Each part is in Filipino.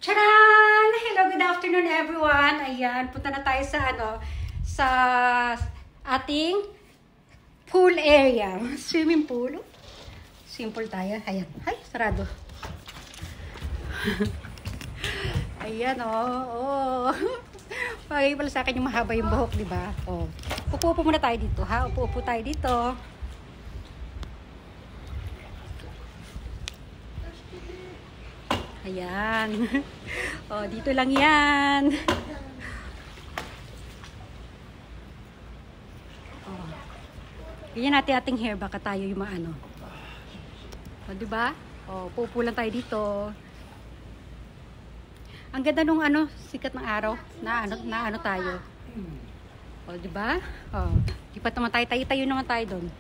Charan! Hello, good afternoon everyone. Ayan, punta na tayo sa sa ating pool area. Swimming pool. Simple tayo. Ayan. Ay, sarado. Ayan, oh. Pagay pala sa akin yung mahaba yung buhok, di ba? Oh. Upo-upo muna tayo dito, ha? Upo-upo tayo dito. Ayan. Oh, dito lang yan. Oh. Ganyan natin ating hair, baka tayo yung maano. Oh, di ba? Oh, pupo lang tayo dito. Ang ganda nung sikat ng araw na ano tayo. Oh, di ba? Oh, di pa naman tayo naman tayo doon.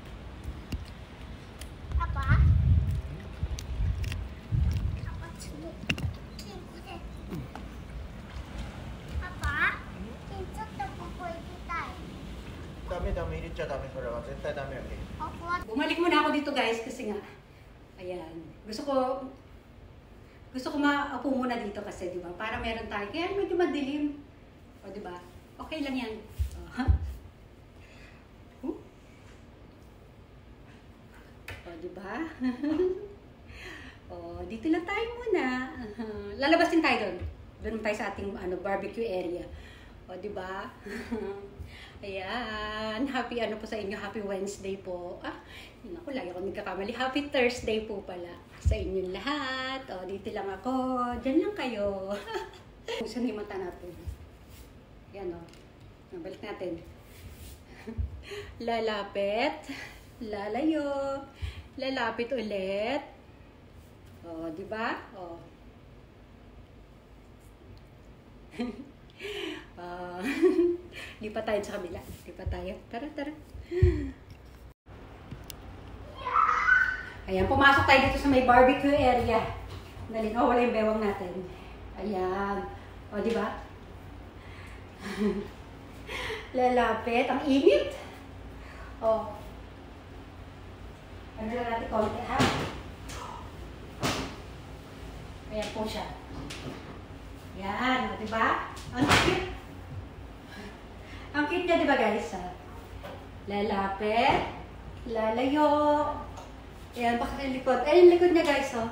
Bumalik muna ako dito guys kasi nga ayan, gusto ko maupo muna dito kasi di ba? Para meron tayo. Kaya medyo madilim. O di ba? Okay lang yan. O di ba? O dito lang tayo muna. Lalabas din tayo doon. Doon tayo sa ating barbecue area. O di ba? Ayan, happy po sa inyo, happy Wednesday po. Naku, lagi ako nagkakamali. Happy Thursday po pala sa inyong lahat. O, dito lang ako. Diyan lang kayo. Saan yung mata natin? Ayan o. Balik natin. Lalapit. Lalayo. Lalapit ulit. O, di ba? O. Lipat tayo sa kabila. Lipat tayo. Tara. Ayan, pumasok tayo dito sa may barbecue area. Dali, wala yung bewang natin. Ayan. O, di ba? Lalapit. Ang init. O. Ano lang natin konti, ha? Ayan po siya. Ayan. O, di ba? Ang cute. Ang cute niya, di ba guys? Lalapit. Lalayo. Ayan, bakit yung likod? Ayan yung likod niya guys, oh.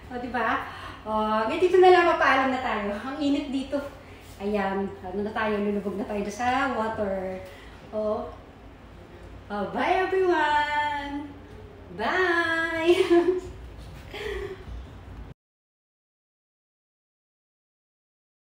O, diba? O, dito na lang, mapaalam na tayo. Ang init dito. Ayan, na tayo, lulubog na tayo sa water. O, bye everyone! Bye!